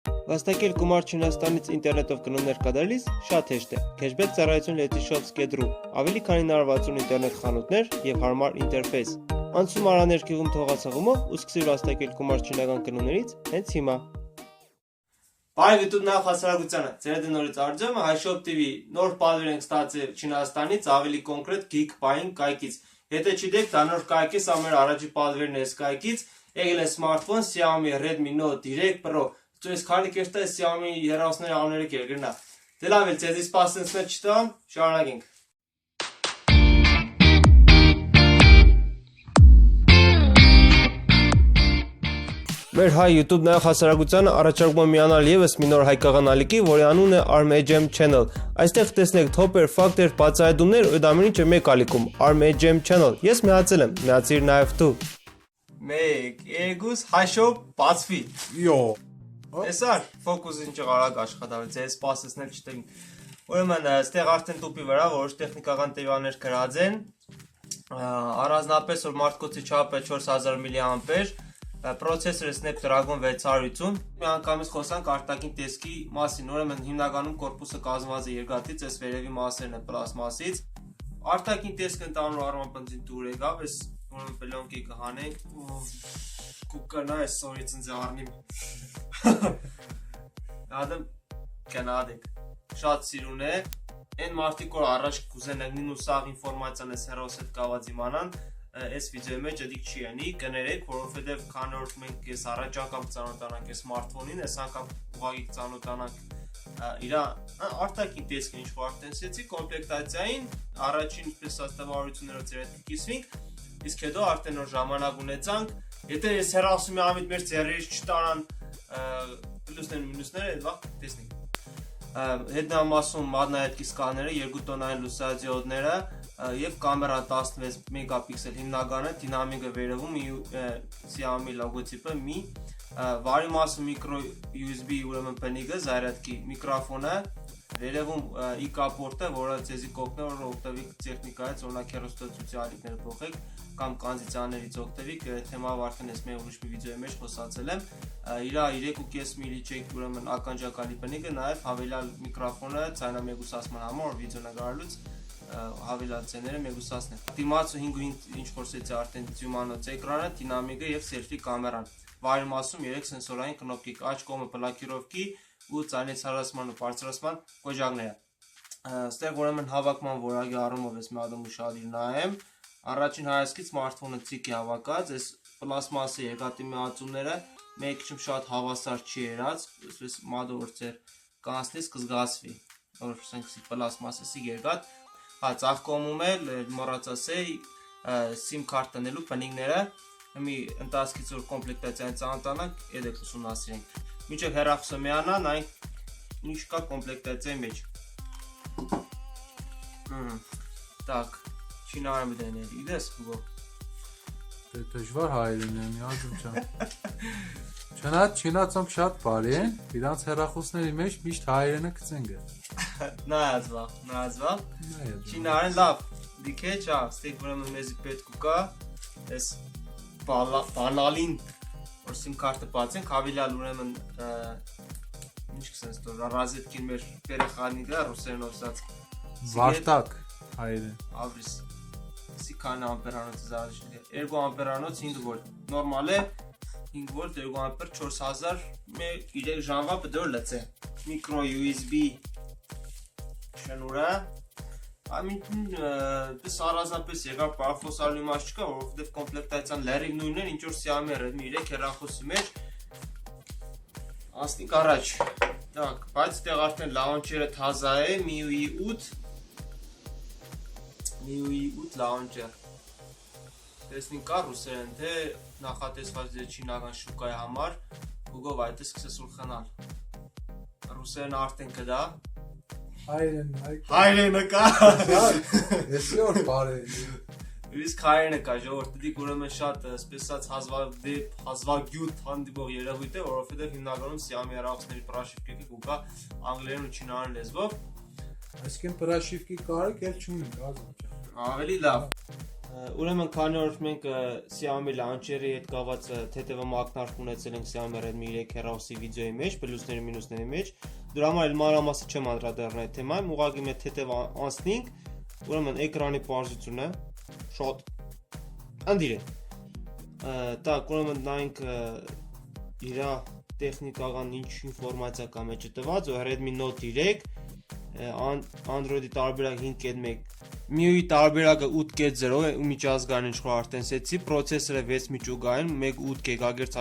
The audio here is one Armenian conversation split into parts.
Վաստակել գումար Չինաստանից ինտերնետով գնումներ կատարելիս շատ հեշտ է։ Cashback ծառայություն Letyshops.ru, ավելի քան 960 ինտերնետ խանութներ եւ հարմար ինտերֆեյս։ Անցում արա ներքևում թողածաղումով ու սկսի վաստակել գումար չինական գնումներից հենց հիմա։ Բարև YouTube նախ հասարակությանը, ձեր նորից Արձանը, iShop TV նոր պատվեր ենք ստացել Չինաստանից, ավելի կոնկրետ Geek Buying կայքից։ Եթե չգիտեք, դա նոր կայք է, սա մեր առաջի պատվերն է այս կայքից, եկել է smartphone Xiaomi Redmi Note 3 Pro, այս քանի կերտը Xiaomi հեռախոսների անունները կերգրնա։ Դե լավ էլ, ձեզի սպասեցնել չտամ, շարունակենք։ Մեր հայ YouTube նայող հասարակությանը առաջարկում եմ միանալ ևս մի նոր հայկական ալիքի, որի անունն է ARM Channel։ Այստեղ տեսնեք թոփեր, ֆակտեր, բացահայտումներ ու դա ամեն ինչը մեկ ալիքում ARM Channel։ Ես միացել եմ, միացիր նաև դու։ 1 2 iShop բացվի։ Յո։ Էսար, ֆոկուսը ինչ արագ աշխատավեց, ես սպասեցնել չտեղին։ Ուրեմն, այստեղ արդեն տուփի վրա որոշ տեխնիկական տեվիաներ գրած են։ Առանձնապես որ մարդկոցի չափը 4000 մԱ, Պրոցեսորը Snapdragon 650, միանգամից խոսանք արտաքին տեսքի մասին, ուրեմն հիմնականում կորպուսը կազմված է երկաթից, այս վերևի մասերն է պլաստմասից։ Արտաքին տեսքը ընդհանուր առմամբ բնձին դուր եկավ, այս ուրեմն պլոնկի կհանենք, կուկնա այս սորից ինձ առնիմ։ Ադեմ կնադեք, շատ սիրուն է, այն մարդիկ որ առաջ կուզեն նույն ու սաղ ինֆորմացիան այս հեռոս հետ կաված իմանան, այս վիդեոյի մեջ դիք չի անի, կներեք, որովհետև քանի որ մենք ես առաջ անգամ ծանոթանանք այս սմարթֆոնին, այս անգամ ուղղակի ծանոթանանք իր արտաքին տեսքին ինչ որ արտենսեցի, կոմպլեկտացիային, առաջին պես աստավարություններով ձեր հետ կիսվենք, իսկ հետո արդեն որ ժամանակ ունեցանք, եթե այս հեռախոսի մի ամիտ մեր ձեռերից չտանան պլյուսներ մինուսները, այդ վաղ տեսնենք։ Հետնամասում մագնայատկի սկաները, 2 տոնային լուսադիոդները և կամերան 16 մեգապիքսել հիմնականը, դինամիկը վերևում Xiaomi լոգոտիպը մի, վարի մասում միկրո USB ուրեմն բնիկը, զայրատկի միկրոֆոնը, վերևում IK պորտը, որը ձեզի կօգնի որ օգտվեք տեխնիկայից, օրինակ հեռուստացույցի ալիքներ փոխեք կամ կանզիցիաներից օգտվեք, թեմայով արդեն ես մեր ուրիշ մի վիդեոյի մեջ խոսացել եմ, իր 3.5 մմ չեք ուրեմն ականջակալի բնիկը, նաև հավելյալ միկրոֆոնը ձայնամեգուսացման համար, որ վիդեո նկարելուց հավելյալ ցեները մեգուսացնել։ Դիմացը 5.5 ինչ խորսեցի արդեն դյումանոց էկրանը, դինամիկը եւ սելֆի կամերան։ Վարի մասում 3 սենսորային կնոպիկ, աջ կողմը բլոկիրովկի ու ցանից հարացման ու բարձրացման կոճակները։ Այստեղ ուրեմն հավաքման որակի առումով ես մի հատ ուշադիր նայեմ։ Առաջին հայացքից սմարթֆոնը ցիկ է հավաքած, այս պլաստմասի երկաթի միացումները մեկ քիչ շատ հավասար չի եղած, այսպես մադոր ծեր կանցնես կզգացվի, որ ասենք պլաստմասի երկաթ ծաղկոմում էլ մոռացասեի SIM քարտ տնելու բնիկները մի ընթացքից որ կոմպլեկտացիային ծանոթանանք, եք ուսումնասիրենք։ Մինչև հեռախոսը միանա, նայենք ինչ կա կոմպլեկտացիայի մեջ։ Так, չինարեմ դենել, իդես գո։ Դե դժվար հայերեն եմ, յազում չան։ Չինացանք շատ բարի են, իրանց հեռախոսների մեջ միշտ հայերենը գցենք է։ Նայածվա։ Չինարեն լավ, դիքե չա, ստեկ ուրեմն մեզի պետք ու կա, այս բանալին, որ SIM քարտը բացենք, հավելյալ ուրեմն, ինչ կսենց տոր, ռազետքին մեր պերեխանիկը, ռուսերն ոսած։ Վարտակ հայերեն։ Ավրիս, սի կան ամպերանոց զարաժիլ է, 2 ամպերանոց 5 վոլտ, նորմալ է, 5 վոլտ, 2 ամպեր, 4000, իրեք ժանվա պդոր լծե, միկրո USB շնուրը, ամին պես առազնապես եղար պարաֆոսալու մաս չկա, որովհետև կոմպլեկտացիան լերիվ նույնն են, ինչ որ Xiaomi Redmi 3 հեռախոսի մեջ անցնիկ առաջ, բայց տեղ արդեն լաունչերը թազա է, MIUI 8 լաունչեր, տեսնին կա ռուսերեն, թե նախատեսված դե չինական շուկայի համար, ուգով այդ է սկսես ուր խնալ, ռուսերեն արդեն կդա, Հայրենը կա Էսի որ բարի Իսկ հայրենը կա, ժողովուրդ դիք ուրեմն շատ սպեսած հազվագյուտ հանդիպող երևույթ է, որովհետև հիմնականում Xiaomi հեռախոսների պրաշիվկի կուկա անգլերեն ու չինարեն լեզվով։ Այսինքն պրաշիվկի կարեք էլ չունենք, ազատ չա։ Ավելի լավ։ Ուրեմն քանի որ մենք Xiaomi launcher-ի հետ կապված թեթևը մակնարկ ունեցել ենք Xiaomi Redmi 3 հեռախոսի վիդեոյի մեջ, պլյուսների մինուսների մեջ, դրա համար էլ մանրամասը չեմ անդրադառնալ այդ թեմային, ուղղակի մեր թեթև անցնենք, ուրեմն էկրանի պարզությունը շատ անդիր է։ Так, ուրեմն նայենք իր տեխնիկական ինչ ինֆորմացիա կա մեջը տված, Redmi Note 3 Android-ի տարբերակ 5.1, MIUI տարբերակը 8.0 է, միջազգային ինչ-որ արդեն սեցի, պրոցեսորը 6 միջուկային, 1.8 GHz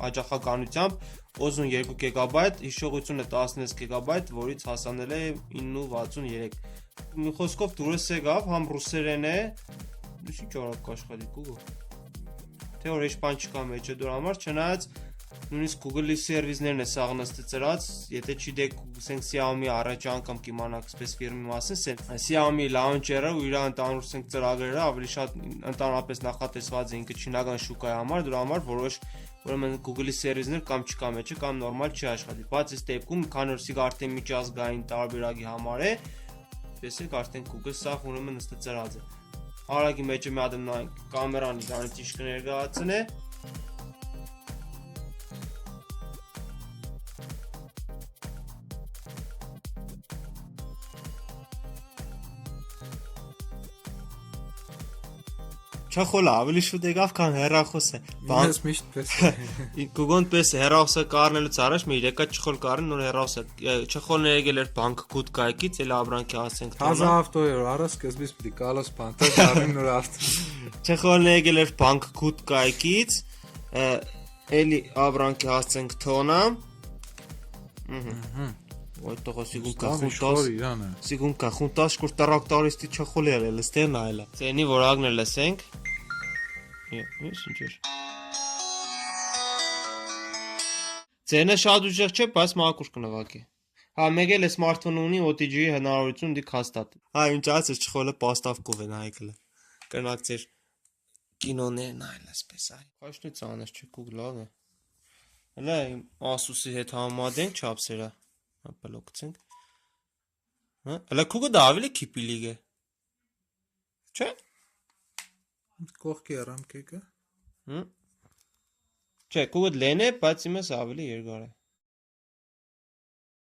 աջակցականությամբ, օզոն 2 GB, հիշողությունը 16 GB, որից հասանել է 963։ Մի խոսքով դուրս եկավ, համ ռուսերեն է, ինչ օրակ կաշխատի Google։ Թե որ ինչ բան չկա մեջը դրա համար, չնայած նույնիսկ Google-ի սերվիսներն է սաղ նստեցրած, եթե չգիտեք, ասենք Xiaomi առաջ անգամ կիմանաք այսպես ֆիրմի մասին, Xiaomi launcher-ը ու իր ընդհանուր ասենք ծրագրերը ավելի շատ ընդհանրապես նախատեսված է ինքը չինական շուկայի համար, դրա համար որոշ ուրեմն Google-ի սերվիսներ կամ չկա մեջը կամ նորմալ չի աշխատի։ Բայց այս դեպքում քանի որ սիգ արդեն միջազգային տարբերակի համար է, տեսեք արդեն Google սաղ ուրեմն նստեցրած է։ Արագի մեջը մի հատ նայենք կամերան իրանից ինչ կներկայացնե։ Չախոլա ավելի շուտ եկավ, քան հեռախոսը։ Ես միշտ պես Google-ն պես հեռախոսը կառնելուց առաջ մի եկա չխոլ կառնի նոր հեռախոսը։ Չխոլն եկել էր բանկ կուտ կայքից, էլ Աբրանքի ասենք Թազա ավտոյը առա սկզբից պիտի կալոս բանտը կառնի նոր ավտո։ Չխոլն եկել էր բանկ կուտ կայքից, էլի Աբրանքի ասենք թոնա։ Այդտեղը սիգուն կախունտաս կուր տարակտարիստի չխոլի ելել, ստեն այլը։ Ցենի որակն է լսենք։ Ես ինչ էր։ Ցենը շատ ուժեղ չէ, բայց մաքուր կնվագի։ Հա, մեկ էլ է սմարթֆոն ունի OTG-ի հնարավորություն դի հաստատ։ Հա, ինչ ասես չխոլը պաստավկով են հայկլը։ Կրնակ ձեր կինոներն այլ ասպես այ։ Խաշնի ծանր չէ, Google լավ է։ Հələ իմ Asus-ի հետ համեմատենք չափսերը։ Բլոկցենք։ Հա, հələ քուգը դա ավելի քիպիլիգ է։ Չէ՞։ Կողքի առամկեկը։ Չէ, քուգը լեն է, բայց իմս ավելի երկար է։